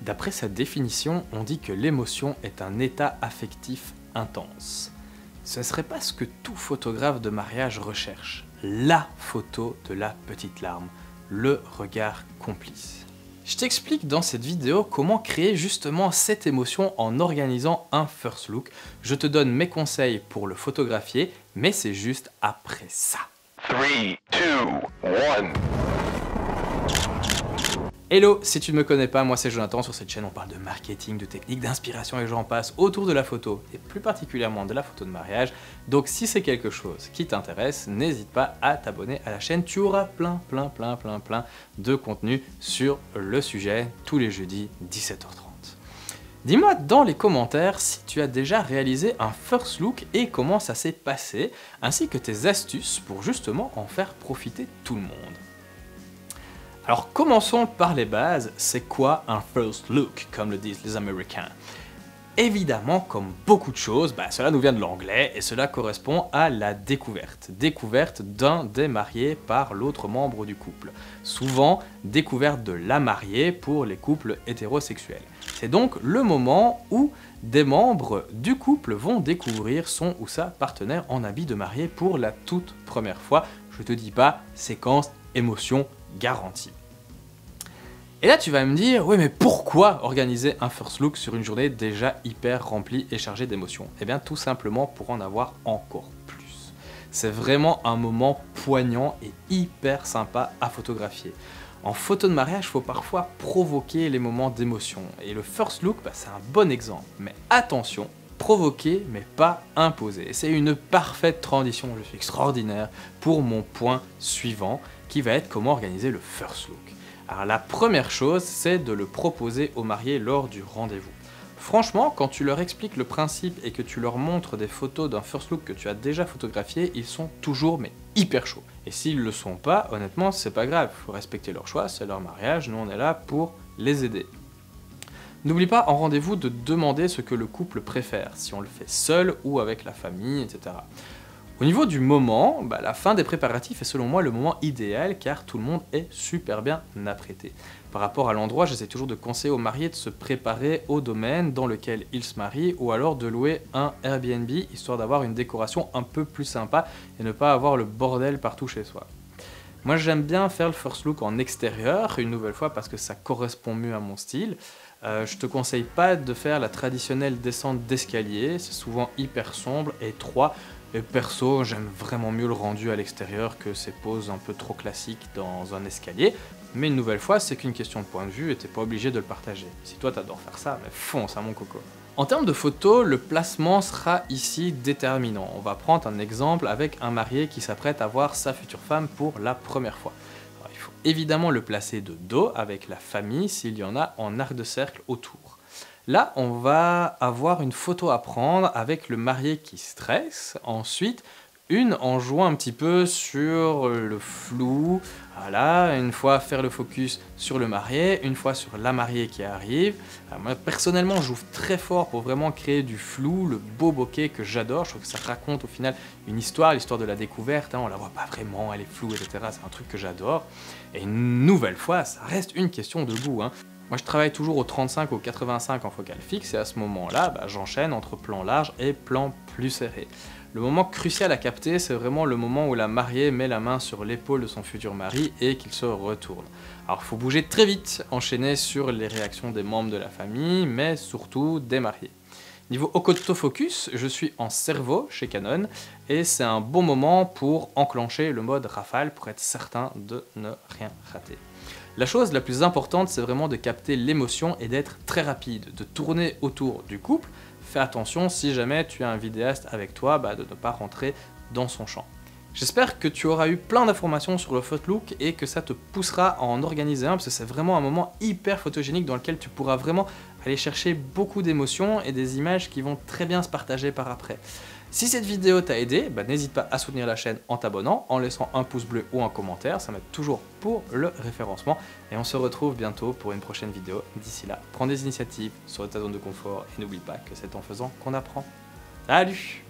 D'après sa définition, on dit que l'émotion est un état affectif intense. Ce ne serait pas ce que tout photographe de mariage recherche. La photo de la petite larme, le regard complice. Je t'explique dans cette vidéo comment créer justement cette émotion en organisant un first look. Je te donne mes conseils pour le photographier, mais c'est juste après ça. 3, 2, 1. Hello, si tu ne me connais pas, moi c'est Jonathan. Sur cette chaîne on parle de marketing, de techniques, d'inspiration et j'en passe autour de la photo et plus particulièrement de la photo de mariage. Donc si c'est quelque chose qui t'intéresse, n'hésite pas à t'abonner à la chaîne. Tu auras plein de contenu sur le sujet tous les jeudis 17h30. Dis-moi dans les commentaires si tu as déjà réalisé un first look et comment ça s'est passé, ainsi que tes astuces pour justement en faire profiter tout le monde. Alors commençons par les bases, c'est quoi un first look, comme le disent les Américains? Évidemment, comme beaucoup de choses, cela nous vient de l'anglais et cela correspond à la découverte. Découverte d'un des mariés par l'autre membre du couple. Souvent, découverte de la mariée pour les couples hétérosexuels. C'est donc le moment où des membres du couple vont découvrir son ou sa partenaire en habit de mariée pour la toute première fois. Je te dis pas, séquence, émotion garantie. Et là tu vas me dire, oui mais pourquoi organiser un first look sur une journée déjà hyper remplie et chargée d'émotions? Eh bien tout simplement pour en avoir encore plus. C'est vraiment un moment poignant et hyper sympa à photographier. En photo de mariage, il faut parfois provoquer les moments d'émotion. Et le first look, c'est un bon exemple. Mais attention, provoquer mais pas imposer. C'est une parfaite transition, je suis extraordinaire, pour mon point suivant, qui va être comment organiser le first look. Alors la première chose, c'est de le proposer aux mariés lors du rendez-vous. Franchement, quand tu leur expliques le principe et que tu leur montres des photos d'un first look que tu as déjà photographié, ils sont toujours hyper chauds. Et s'ils le sont pas, honnêtement, c'est pas grave, il faut respecter leur choix, c'est leur mariage, nous on est là pour les aider. N'oublie pas en rendez-vous de demander ce que le couple préfère, si on le fait seul ou avec la famille, etc. Au niveau du moment, la fin des préparatifs est selon moi le moment idéal car tout le monde est super bien apprêté. Par rapport à l'endroit, j'essaie toujours de conseiller aux mariés de se préparer au domaine dans lequel ils se marient ou alors de louer un Airbnb histoire d'avoir une décoration un peu plus sympa et ne pas avoir le bordel partout chez soi. Moi j'aime bien faire le first look en extérieur, une nouvelle fois parce que ça correspond mieux à mon style. Je te conseille pas de faire la traditionnelle descente d'escalier, c'est souvent hyper sombre et étroit. Et perso, j'aime vraiment mieux le rendu à l'extérieur que ces poses un peu trop classiques dans un escalier. Mais une nouvelle fois, c'est qu'une question de point de vue et t'es pas obligé de le partager. Si toi t'adores faire ça, fonce à mon coco. En termes de photos, le placement sera ici déterminant. On va prendre un exemple avec un marié qui s'apprête à voir sa future femme pour la première fois. Alors, il faut évidemment le placer de dos avec la famille s'il y en a en arc de cercle autour. Là, on va avoir une photo à prendre avec le marié qui stresse. Ensuite, une en jouant un petit peu sur le flou. Voilà, une fois faire le focus sur le marié, une fois sur la mariée qui arrive. Alors moi, personnellement, j'ouvre très fort pour vraiment créer du flou, le beau bokeh que j'adore. Je trouve que ça raconte au final une histoire, l'histoire de la découverte. On la voit pas vraiment, elle est floue, etc. C'est un truc que j'adore. Et une nouvelle fois, ça reste une question de goût. Moi je travaille toujours au 35 ou au 85 en focale fixe et à ce moment-là, j'enchaîne entre plan large et plan plus serré. Le moment crucial à capter, c'est vraiment le moment où la mariée met la main sur l'épaule de son futur mari et qu'il se retourne. Alors il faut bouger très vite, enchaîner sur les réactions des membres de la famille, mais surtout des mariés. Niveau autofocus, je suis en cerveau chez Canon et c'est un bon moment pour enclencher le mode rafale pour être certain de ne rien rater. La chose la plus importante, c'est vraiment de capter l'émotion et d'être très rapide, de tourner autour du couple. Fais attention si jamais tu as un vidéaste avec toi, de ne pas rentrer dans son champ. J'espère que tu auras eu plein d'informations sur le photolook et que ça te poussera à en organiser un parce que c'est vraiment un moment hyper photogénique dans lequel tu pourras vraiment aller chercher beaucoup d'émotions et des images qui vont très bien se partager par après. Si cette vidéo t'a aidé, n'hésite pas à soutenir la chaîne en t'abonnant, en laissant un pouce bleu ou un commentaire, ça m'aide toujours pour le référencement. Et on se retrouve bientôt pour une prochaine vidéo. D'ici là, prends des initiatives, sors de ta zone de confort et n'oublie pas que c'est en faisant qu'on apprend. Salut!